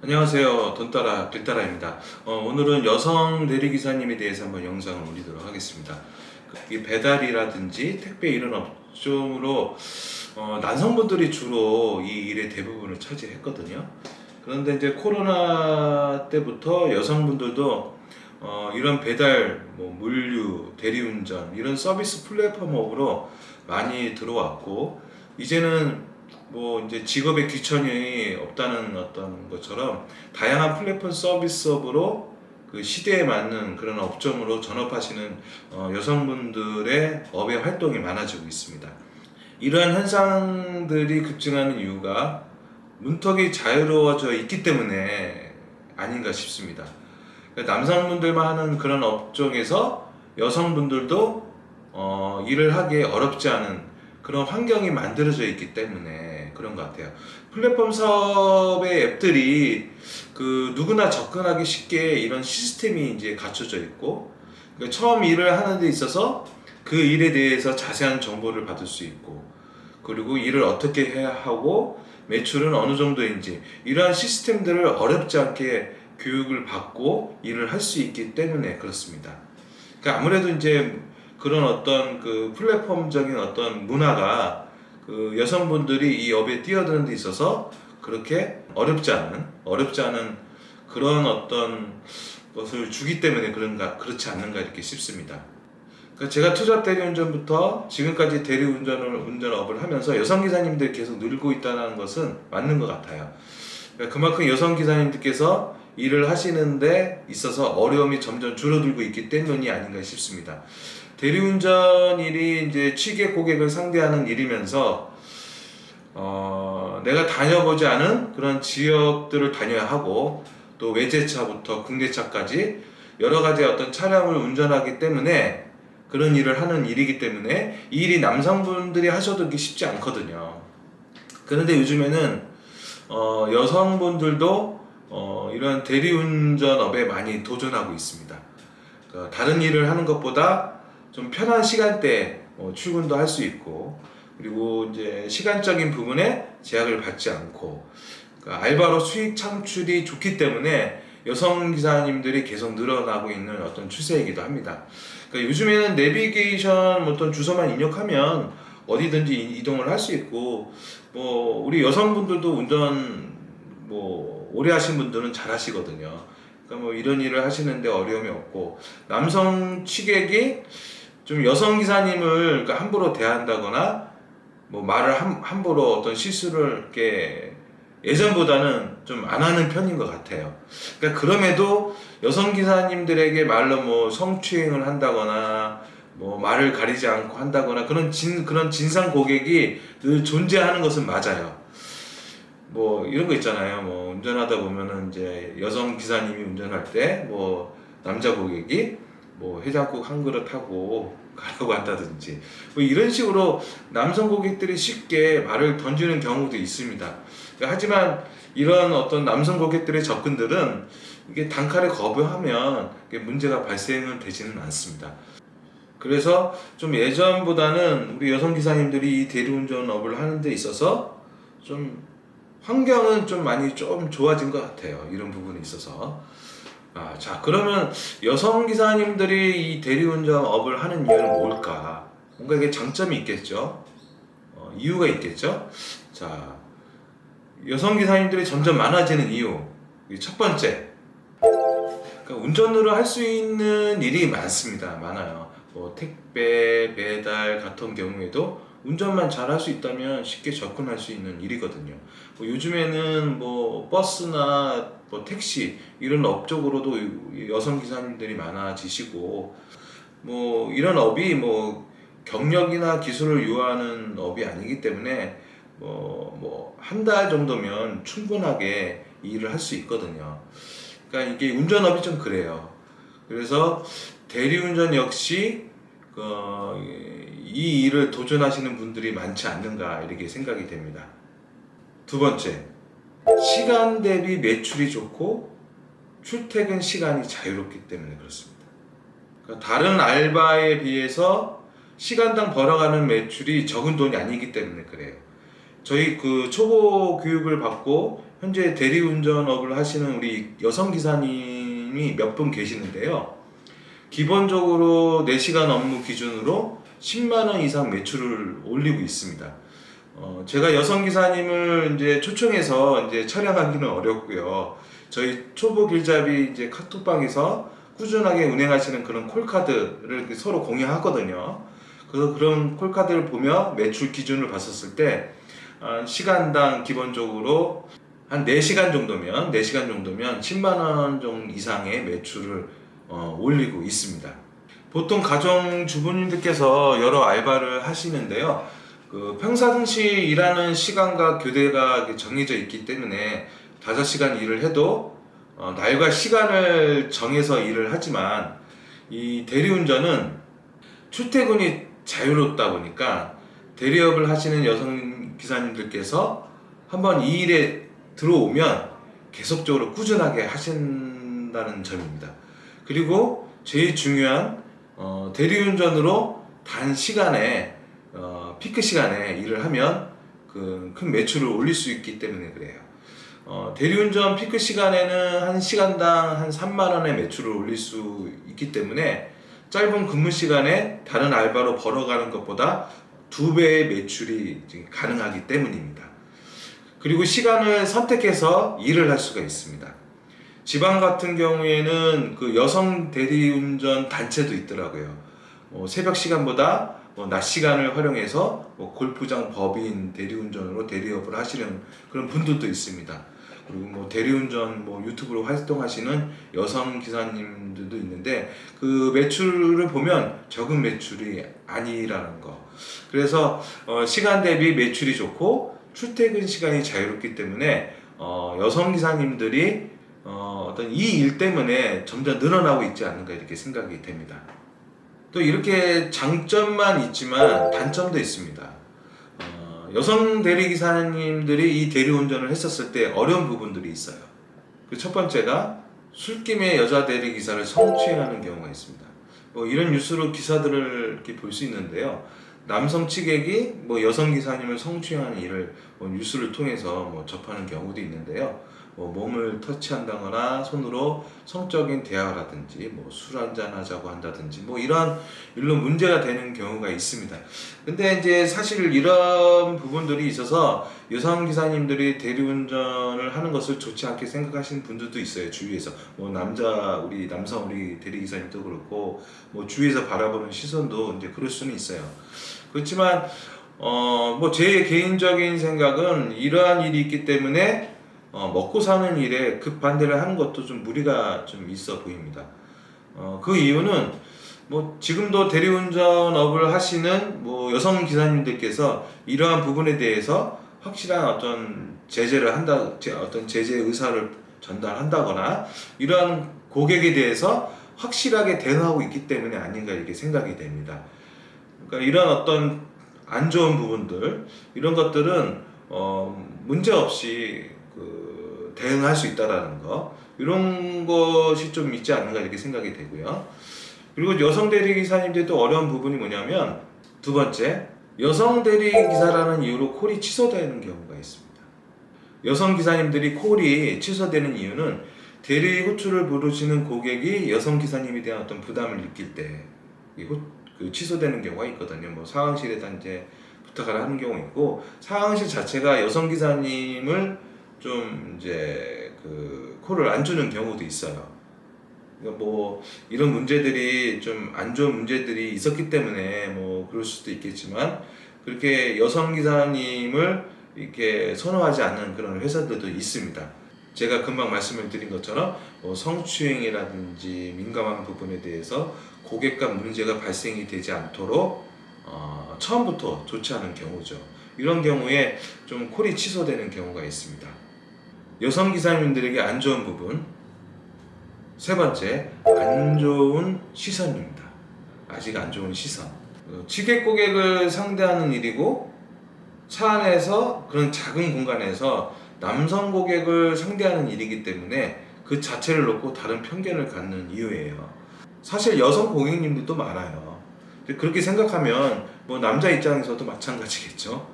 안녕하세요. 돈따라 빌따라입니다. 오늘은 여성 대리기사님에 대해서 한번 영상을 올리도록 하겠습니다. 이 배달이라든지 택배 이런 업종으로 남성분들이 주로 이 일의 대부분을 차지했거든요. 그런데 이제 코로나 때부터 여성분들도 이런 배달, 물류, 대리운전 이런 서비스 플랫폼업으로 많이 들어왔고, 이제는 이제 직업의 귀천이 없다는 어떤 것처럼 다양한 플랫폼 서비스업으로 그 시대에 맞는 그런 업종으로 전업하시는 여성분들의 업의 활동이 많아지고 있습니다. 이러한 현상들이 급증하는 이유가 문턱이 자유로워져 있기 때문에 아닌가 싶습니다. 그러니까 남성분들만 하는 그런 업종에서 여성분들도 일을 하기에 어렵지 않은 그런 환경이 만들어져 있기 때문에 그런 것 같아요. 플랫폼 사업의 앱들이 그 누구나 접근하기 쉽게 이런 시스템이 이제 갖춰져 있고, 그러니까 처음 일을 하는 데 있어서 그 일에 대해서 자세한 정보를 받을 수 있고, 그리고 일을 어떻게 해야 하고 매출은 어느 정도인지 이러한 시스템들을 어렵지 않게 교육을 받고 일을 할 수 있기 때문에 그렇습니다. 그러니까 아무래도 이제 그런 어떤 그 플랫폼적인 어떤 문화가 그 여성분들이 이 업에 뛰어드는 데 있어서 그렇게 어렵지 않은 그런 어떤 것을 주기 때문에 그렇지 않는가 이렇게 싶습니다. 그러니까 제가 투잡 대리운전부터 지금까지 운전업을 하면서 여성 기사님들이 계속 늘고 있다는 것은 맞는 것 같아요. 그러니까 그만큼 여성 기사님들께서 일을 하시는데 있어서 어려움이 점점 줄어들고 있기 때문이 아닌가 싶습니다. 대리운전 일이 이제 취객 고객을 상대하는 일이면서 내가 다녀보지 않은 그런 지역들을 다녀야 하고, 또 외제차부터 국내차까지 여러 가지 어떤 차량을 운전하기 때문에 그런 일을 하는 일이기 때문에 이 일이 남성분들이 하셔도 쉽지 않거든요. 그런데 요즘에는 여성분들도 이런 대리운전업에 많이 도전하고 있습니다. 그러니까 다른 일을 하는 것보다 좀 편한 시간대에 출근도 할 수 있고, 그리고 이제 시간적인 부분에 제약을 받지 않고, 그러니까 알바로 수익 창출이 좋기 때문에 여성 기사님들이 계속 늘어나고 있는 어떤 추세이기도 합니다. 그러니까 요즘에는 내비게이션 어떤 주소만 입력하면 어디든지 이동을 할 수 있고, 우리 여성분들도 운전 오래 하신 분들은 잘 하시거든요. 그러니까 이런 일을 하시는데 어려움이 없고, 남성 취객이 좀 여성 기사님을 그러니까 함부로 대한다거나 말을 함부로 어떤 실수를 이렇게 예전보다는 좀 안 하는 편인 것 같아요. 그러니까 그럼에도 여성 기사님들에게 말로 성추행을 한다거나 말을 가리지 않고 한다거나 그런 진상 고객이 늘 존재하는 것은 맞아요. 이런 거 있잖아요. 운전하다 보면은 이제 여성 기사님이 운전할 때 남자 고객이 해장국 한 그릇 하고 가라고 한다든지 이런 식으로 남성 고객들이 쉽게 말을 던지는 경우도 있습니다. 하지만 이런 어떤 남성 고객들의 접근들은 이게 단칼에 거부하면 문제가 발생은 되지는 않습니다. 그래서 좀 예전보다는 우리 여성 기사님들이 이 대리운전업을 하는 데 있어서 좀 환경은 좀 많이 좀 좋아진 것 같아요. 이런 부분에 있어서. 자, 그러면 여성 기사님들이 이 대리운전업을 하는 이유는 뭘까? 뭔가 이게 장점이 있겠죠? 이유가 있겠죠? 자, 여성 기사님들이 점점 많아지는 이유. 첫 번째. 그러니까 운전으로 할 수 있는 일이 많아요. 택배, 배달 같은 경우에도 운전만 잘 할 수 있다면 쉽게 접근할 수 있는 일이거든요. 요즘에는 버스나 택시 이런 업적으로도 여성 기사님들이 많아지시고, 이런 업이 경력이나 기술을 요하는 업이 아니기 때문에 한 달 정도면 충분하게 일을 할 수 있거든요. 그러니까 이게 운전업이 좀 그래요. 그래서 대리운전 역시 이 일을 도전하시는 분들이 많지 않는가 이렇게 생각이 됩니다. 두 번째, 시간 대비 매출이 좋고 출퇴근 시간이 자유롭기 때문에 그렇습니다. 그러니까 다른 알바에 비해서 시간당 벌어가는 매출이 적은 돈이 아니기 때문에 그래요. 저희 그 초보 교육을 받고 현재 대리운전업을 하시는 우리 여성 기사님이 몇 분 계시는데요. 기본적으로 4시간 업무 기준으로 10만 원 이상 매출을 올리고 있습니다. 제가 여성 기사님을 이제 초청해서 이제 촬영하기는 어렵고요. 저희 초보 길잡이 이제 카톡방에서 꾸준하게 운행하시는 그런 콜카드를 서로 공유하거든요. 그래서 그런 콜카드를 보며 매출 기준을 봤었을 때 시간당 기본적으로 한 4시간 정도면 10만 원 정도 이상의 매출을 올리고 있습니다. 보통 가정 주부님들께서 여러 알바를 하시는데요. 그 평상시 일하는 시간과 교대가 정해져 있기 때문에 5시간 일을 해도 날과 시간을 정해서 일을 하지만 이 대리운전은 출퇴근이 자유롭다 보니까 대리업을 하시는 여성 기사님들께서 한번 이 일에 들어오면 계속적으로 꾸준하게 하신다는 점입니다. 그리고 제일 중요한 대리운전으로 단시간에 피크 시간에 일을 하면 그 큰 매출을 올릴 수 있기 때문에 그래요. 대리운전 피크 시간에는 한 시간당 한 3만 원의 매출을 올릴 수 있기 때문에 짧은 근무 시간에 다른 알바로 벌어가는 것보다 2배의 매출이 가능하기 때문입니다. 그리고 시간을 선택해서 일을 할 수가 있습니다. 지방 같은 경우에는 그 여성 대리운전 단체도 있더라고요. 새벽 시간보다 낮 시간을 활용해서 골프장 법인 대리운전으로 대리업을 하시는 그런 분들도 있습니다. 그리고 대리운전 유튜브로 활동하시는 여성 기사님들도 있는데 그 매출을 보면 적은 매출이 아니라는 거. 그래서 시간 대비 매출이 좋고 출퇴근 시간이 자유롭기 때문에 여성 기사님들이 어떤 이 일 때문에 점점 늘어나고 있지 않는가 이렇게 생각이 됩니다. 또 이렇게 장점만 있지만 단점도 있습니다. 여성 대리기사님들이 이 대리운전을 했었을 때 어려운 부분들이 있어요. 그 첫 번째가 술김에 여자 대리기사를 성추행하는 경우가 있습니다. 이런 뉴스로 기사들을 이렇게 볼 수 있는데요. 남성 취객이 여성 기사님을 성추행하는 일을 뉴스를 통해서 접하는 경우도 있는데요. 몸을 터치한다거나 손으로 성적인 대화라든지 술 한잔 하자고 한다든지 이런 일로 문제가 되는 경우가 있습니다. 근데 이제 사실 이런 부분들이 있어서 여성 기사님들이 대리운전을 하는 것을 좋지 않게 생각하시는 분들도 있어요. 주위에서 우리 남성 우리 대리기사님도 그렇고 주위에서 바라보는 시선도 이제 그럴 수는 있어요. 그렇지만 제 개인적인 생각은 이러한 일이 있기 때문에 먹고 사는 일에 급반대를 하는 것도 좀 무리가 좀 있어 보입니다. 그 이유는 지금도 대리운전업을 하시는 여성 기사님들께서 이러한 부분에 대해서 확실한 어떤 제재를 어떤 제재 의사를 전달한다거나 이러한 고객에 대해서 확실하게 대응하고 있기 때문에 아닌가 이렇게 생각이 됩니다. 그러니까 이런 어떤 안 좋은 부분들 이런 것들은 문제없이 대응할 수 있다라는 거 이런 것이 좀 있지 않는가 이렇게 생각이 되고요. 그리고 여성 대리기사님들도 어려운 부분이 뭐냐면 두 번째 여성 대리기사라는 이유로 콜이 취소되는 경우가 있습니다. 여성 기사님들이 콜이 취소되는 이유는 대리 호출을 부르시는 고객이 여성 기사님에 대한 어떤 부담을 느낄 때 취소되는 경우가 있거든요. 상황실에 단체 부탁을 하는 경우 있고 상황실 자체가 여성 기사님을 좀 이제 콜을 안 주는 경우도 있어요. 그러니까 이런 문제들이 좀 안 좋은 문제들이 있었기 때문에 그럴 수도 있겠지만 그렇게 여성 기사님을 이렇게 선호하지 않는 그런 회사들도 있습니다. 제가 금방 말씀을 드린 것처럼 성추행이라든지 민감한 부분에 대해서 고객과 문제가 발생이 되지 않도록 처음부터 좋지 않은 경우죠. 이런 경우에 좀 콜이 취소되는 경우가 있습니다. 여성 기사님들에게 안 좋은 부분 세 번째, 안 좋은 시선입니다. 아직 안 좋은 시선. 취객 고객을 상대하는 일이고 차 안에서 그런 작은 공간에서 남성 고객을 상대하는 일이기 때문에 그 자체를 놓고 다른 편견을 갖는 이유예요. 사실 여성 고객님들도 많아요. 그렇게 생각하면 남자 입장에서도 마찬가지겠죠.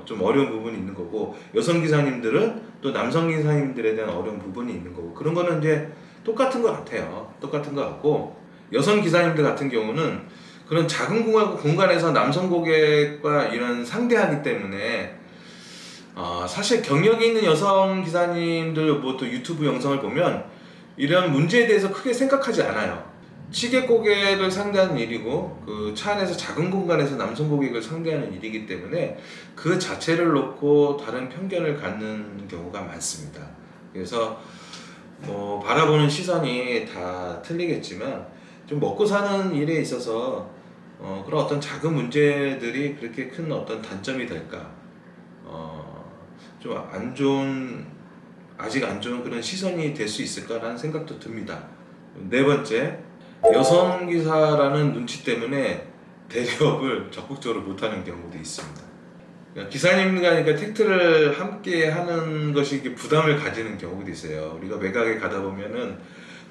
좀 어려운 부분이 있는 거고, 여성 기사님들은 또 남성 기사님들에 대한 어려운 부분이 있는 거고, 그런 거는 이제 똑같은 것 같아요. 똑같은 것 같고, 여성 기사님들 같은 경우는 그런 작은 공간에서 남성 고객과 이런 상대하기 때문에 사실 경력이 있는 여성 기사님들 뭐 또 유튜브 영상을 보면 이런 문제에 대해서 크게 생각하지 않아요. 취객 고객을 상대하는 일이고 그 차 안에서 작은 공간에서 남성 고객을 상대하는 일이기 때문에 그 자체를 놓고 다른 편견을 갖는 경우가 많습니다. 그래서 뭐 바라보는 시선이 다 틀리겠지만 좀 먹고 사는 일에 있어서 그런 어떤 작은 문제들이 그렇게 큰 어떤 단점이 될까? 좀 안 좋은, 아직 안 좋은 그런 시선이 될 수 있을까라는 생각도 듭니다. 네 번째, 여성 기사라는 눈치 때문에 대리업을 적극적으로 못하는 경우도 있습니다. 그러니까 기사님과 택트를 함께 하는 것이 이렇게 부담을 가지는 경우도 있어요. 우리가 매각에 가다 보면은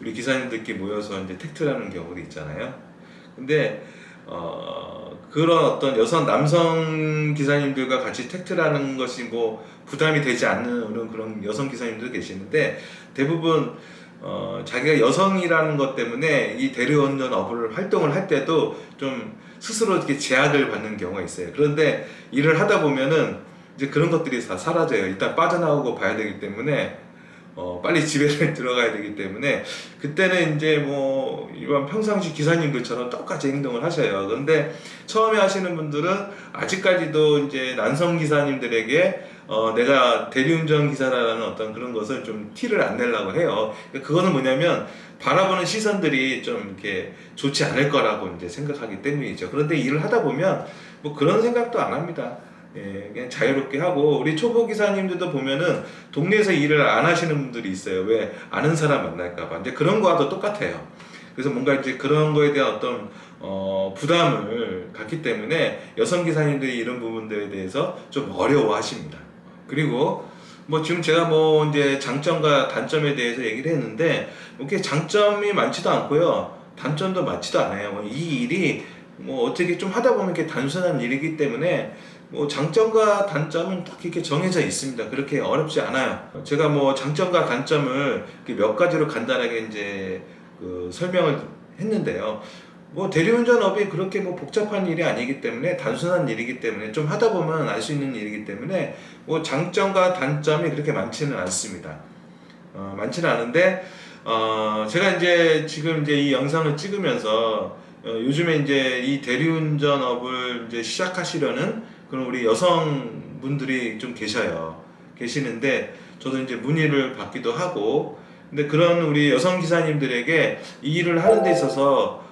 우리 기사님들끼리 모여서 이제 택트를 하는 경우도 있잖아요. 근데 그런 어떤 남성 기사님들과 같이 택트를 하는 것이 뭐 부담이 되지 않는 그런 여성 기사님들 계시는데, 대부분 자기가 여성이라는 것 때문에 이 대리운전 업을 활동을 할 때도 좀 스스로 이렇게 제약을 받는 경우가 있어요. 그런데 일을 하다 보면은 이제 그런 것들이 다 사라져요. 일단 빠져나오고 봐야 되기 때문에 빨리 집에 들어가야 되기 때문에 그때는 이제 뭐 일반 평상시 기사님들처럼 똑같이 행동을 하셔요. 그런데 처음에 하시는 분들은 아직까지도 이제 남성 기사님들에게 내가 대리운전 기사라는 어떤 그런 것을 좀 티를 안 내려고 해요. 그거는 뭐냐면 바라보는 시선들이 좀 이렇게 좋지 않을 거라고 이제 생각하기 때문이죠. 그런데 일을 하다 보면 뭐 그런 생각도 안 합니다. 예, 그냥 자유롭게 하고, 우리 초보 기사님들도 보면은 동네에서 일을 안 하시는 분들이 있어요. 왜? 아는 사람 만날까봐. 근데 그런 거와도 똑같아요. 그래서 뭔가 이제 그런 거에 대한 어떤 부담을 갖기 때문에 여성 기사님들이 이런 부분들에 대해서 좀 어려워하십니다. 그리고 뭐 지금 제가 뭐 이제 장점과 단점에 대해서 얘기를 했는데, 이렇게 장점이 많지도 않고요, 단점도 많지도 않아요. 이 일이 뭐 어떻게 좀 하다 보면 이렇게 단순한 일이기 때문에 뭐 장점과 단점은 딱 이렇게 정해져 있습니다. 그렇게 어렵지 않아요. 제가 뭐 장점과 단점을 몇 가지로 간단하게 이제 설명을 했는데요. 뭐 대리운전업이 그렇게 뭐 복잡한 일이 아니기 때문에, 단순한 일이기 때문에, 좀 하다 보면 알 수 있는 일이기 때문에 뭐 장점과 단점이 그렇게 많지는 않습니다. 많지는 않은데 제가 이제 지금 이제 이 영상을 찍으면서 요즘에 이제 이 대리운전업을 이제 시작하시려는 그런 우리 여성분들이 좀 계시는데, 저도 이제 문의를 받기도 하고, 근데 그런 우리 여성 기사님들에게 이 일을 하는 데 있어서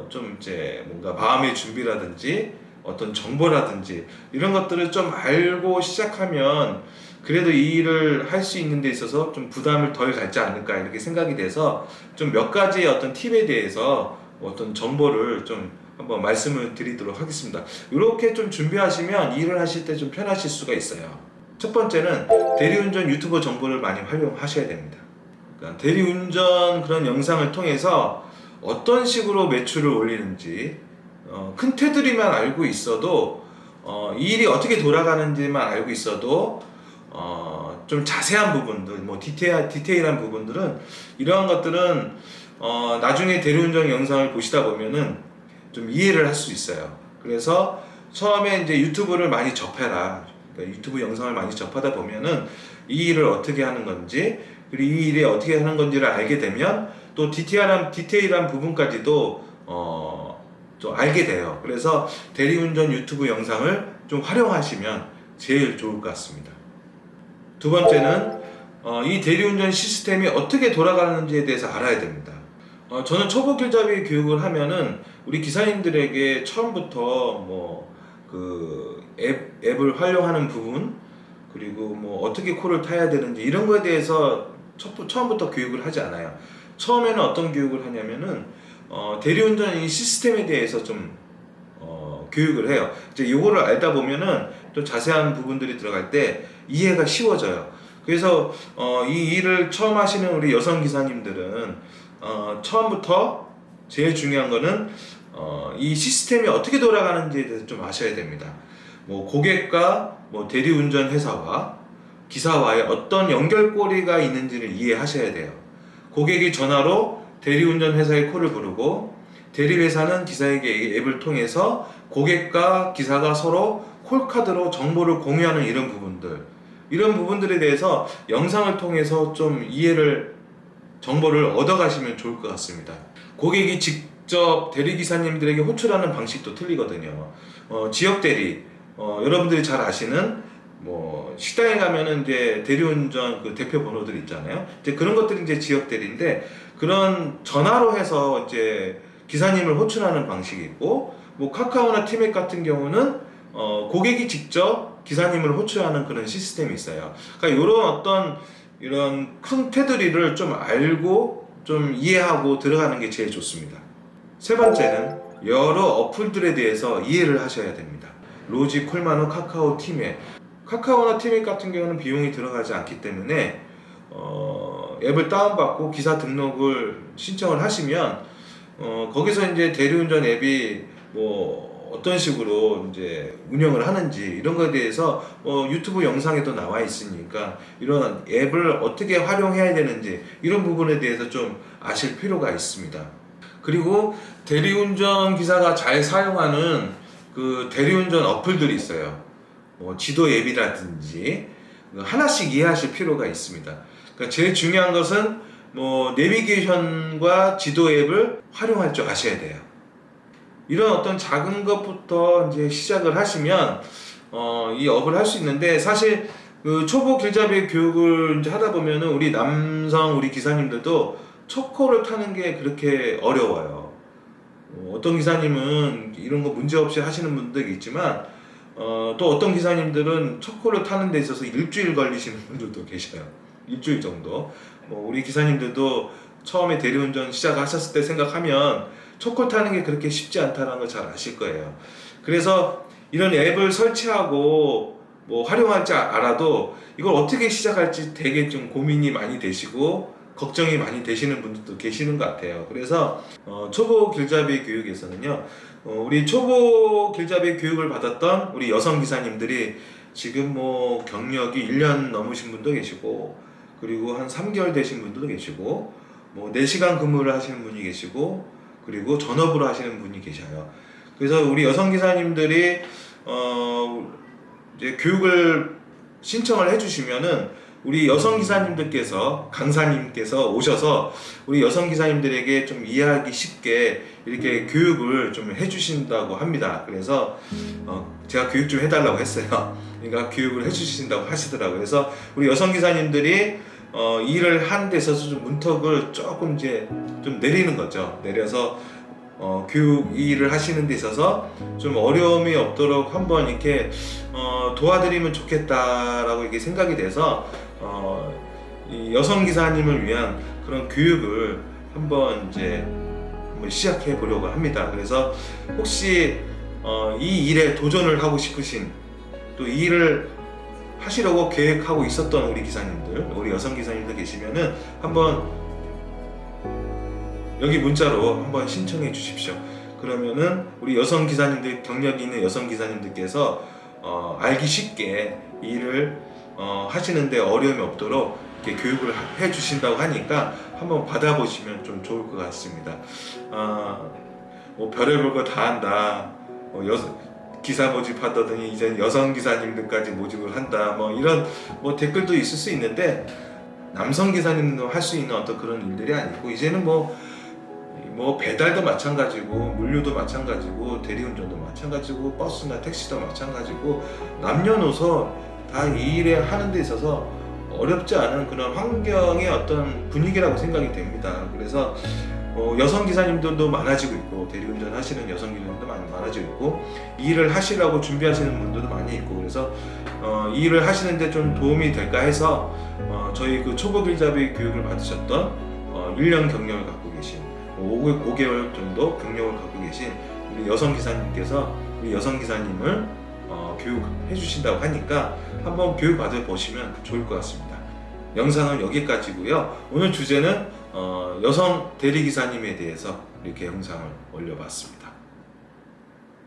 좀 이제 뭔가 마음의 준비라든지 어떤 정보라든지 이런 것들을 좀 알고 시작하면 그래도 이 일을 할 수 있는 데 있어서 좀 부담을 덜 갖지 않을까, 이렇게 생각이 돼서 좀 몇 가지 어떤 팁에 대해서 어떤 정보를 좀 한번 말씀을 드리도록 하겠습니다. 이렇게 좀 준비하시면 일을 하실 때 좀 편하실 수가 있어요. 첫 번째는 대리운전 유튜버 정보를 많이 활용하셔야 됩니다. 그러니까 대리운전 그런 영상을 통해서 어떤 식으로 매출을 올리는지, 큰 테두리만 알고 있어도 이 일이 어떻게 돌아가는지만 알고 있어도 좀 자세한 부분들, 뭐 디테일한 부분들은, 이러한 것들은 나중에 대리운전 영상을 보시다 보면은 좀 이해를 할 수 있어요. 그래서 처음에 이제 유튜브를 많이 접해라. 그러니까 유튜브 영상을 많이 접하다 보면은 이 일을 어떻게 하는 건지, 그리고 이 일이 어떻게 하는 건지를 알게 되면 또 디테일한 부분까지도 좀 알게 돼요. 그래서 대리운전 유튜브 영상을 좀 활용하시면 제일 좋을 것 같습니다. 두 번째는 이 대리운전 시스템이 어떻게 돌아가는지에 대해서 알아야 됩니다. 저는 초보 길잡이 교육을 하면은 우리 기사님들에게 처음부터 앱을 활용하는 부분, 그리고 뭐 어떻게 콜을 타야 되는지 이런 거에 대해서 처음부터 교육을 하지 않아요. 처음에는 어떤 교육을 하냐면은 대리운전 이 시스템에 대해서 좀 교육을 해요. 이제 요거를 알다 보면은 또 자세한 부분들이 들어갈 때 이해가 쉬워져요. 그래서 이 일을 처음 하시는 우리 여성 기사님들은 처음부터 제일 중요한 거는 이 시스템이 어떻게 돌아가는지에 대해서 좀 아셔야 됩니다. 뭐 고객과 뭐 대리운전 회사와 기사와의 어떤 연결고리가 있는지를 이해하셔야 돼요. 고객이 전화로 대리운전 회사에 콜을 부르고 대리회사는 기사에게 앱을 통해서 고객과 기사가 서로 콜카드로 정보를 공유하는 이런 부분들에 대해서 영상을 통해서 좀 정보를 얻어가시면 좋을 것 같습니다. 고객이 직접 대리기사님들에게 호출하는 방식도 틀리거든요. 지역 대리, 여러분들이 잘 아시는 뭐 식당에 가면은 이제 대리운전 그 대표 번호들 있잖아요. 이제 그런 것들이 이제 지역 대리인데, 그런 전화로 해서 이제 기사님을 호출하는 방식이 있고, 뭐 카카오나 티맵 같은 경우는 고객이 직접 기사님을 호출하는 그런 시스템이 있어요. 그러니까 이런 큰 테두리를 좀 알고 좀 이해하고 들어가는 게 제일 좋습니다. 세 번째는 여러 어플들에 대해서 이해를 하셔야 됩니다. 로지, 콜마노, 카카오, 티맵. 카카오나 티맵 같은 경우는 비용이 들어가지 않기 때문에 앱을 다운받고 기사 등록을 신청을 하시면 거기서 이제 대리운전 앱이 뭐 어떤 식으로 이제 운영을 하는지 이런 거에 대해서 유튜브 영상에도 나와 있으니까 이런 앱을 어떻게 활용해야 되는지 이런 부분에 대해서 좀 아실 필요가 있습니다. 그리고 대리운전 기사가 잘 사용하는 그 대리운전 어플들이 있어요. 지도 앱이라든지 하나씩 이해하실 필요가 있습니다. 그러니까 제일 중요한 것은 내비게이션과 지도 앱을 활용할 줄 아셔야 돼요. 이런 어떤 작은 것부터 이제 시작을 하시면 이 업을 할 수 있는데, 사실 그 초보 길잡이 교육을 이제 하다 보면은 우리 기사님들도 첫 콜을 타는 게 그렇게 어려워요. 어떤 기사님은 이런 거 문제 없이 하시는 분들이 있지만 또 어떤 기사님들은 첫 콜을 타는 데 있어서 일주일 걸리시는 분들도 계셔요. 일주일 정도. 우리 기사님들도 처음에 대리운전 시작하셨을 때 생각하면 첫 콜 타는 게 그렇게 쉽지 않다는 걸 잘 아실 거예요. 그래서 이런 앱을 설치하고 활용할 줄 알아도 이걸 어떻게 시작할지 되게 좀 고민이 많이 되시고 걱정이 많이 되시는 분들도 계시는 것 같아요. 그래서 초보 길잡이 교육에서는요, 우리 초보 길잡이 교육을 받았던 우리 여성 기사님들이 지금 경력이 1년 넘으신 분도 계시고, 그리고 한 3개월 되신 분들도 계시고, 4시간 근무를 하시는 분이 계시고, 그리고 전업으로 하시는 분이 계셔요. 그래서 우리 여성 기사님들이 이제 교육을 신청을 해주시면은 우리 여성 기사님들께서, 강사님께서 오셔서 우리 여성 기사님들에게 좀 이해하기 쉽게 이렇게 교육을 좀 해주신다고 합니다. 그래서 제가 교육 좀 해달라고 했어요. 그러니까 교육을 해주신다고 하시더라고요. 그래서 우리 여성 기사님들이 일을 하는 데 있어서 좀 문턱을 조금 이제 좀 내리는 거죠. 내려서 교육 일을 하시는 데 있어서 좀 어려움이 없도록 한번 이렇게 도와드리면 좋겠다라고 이게 생각이 돼서 이 여성 기사님을 위한 그런 교육을 한번 시작해 보려고 합니다. 그래서 혹시 이 일에 도전을 하고 싶으신, 또 이 일을 하시려고 계획하고 있었던 우리 기사님들, 우리 여성 기사님들 계시면은 한번 여기 문자로 한번 신청해 주십시오. 그러면은 우리 여성 기사님들, 경력이 있는 여성 기사님들께서 알기 쉽게 일을 하시는데 어려움이 없도록 이렇게 교육을 해 주신다고 하니까 한번 받아보시면 좀 좋을 것 같습니다. 별의별 거 다 한다. 기사 모집하더니 이제 여성 기사님들까지 모집을 한다. 이런 댓글도 있을 수 있는데, 남성 기사님도 할 수 있는 어떤 그런 일들이 아니고, 이제는 배달도 마찬가지고, 물류도 마찬가지고, 대리운전도 마찬가지고, 버스나 택시도 마찬가지고, 남녀노소 다 이 일에 하는 데 있어서 어렵지 않은 그런 환경의 어떤 분위기라고 생각이 됩니다. 그래서 여성 기사님들도 많아지고 있고, 대리운전 하시는 여성 기사님도 많아지고 있고, 이 일을 하시려고 준비하시는 분들도 많이 있고, 그래서 이 일을 하시는데 좀 도움이 될까 해서 저희 그 초보 길잡이 교육을 받으셨던 1년 경력을 갖고 계신, 5개월 정도 경력을 갖고 계신 우리 여성 기사님께서 우리 여성 기사님을 교육해 주신다고 하니까 한번 교육 받아보시면 좋을 것 같습니다. 영상은 여기까지고요. 오늘 주제는 여성 대리기사님에 대해서 이렇게 영상을 올려봤습니다.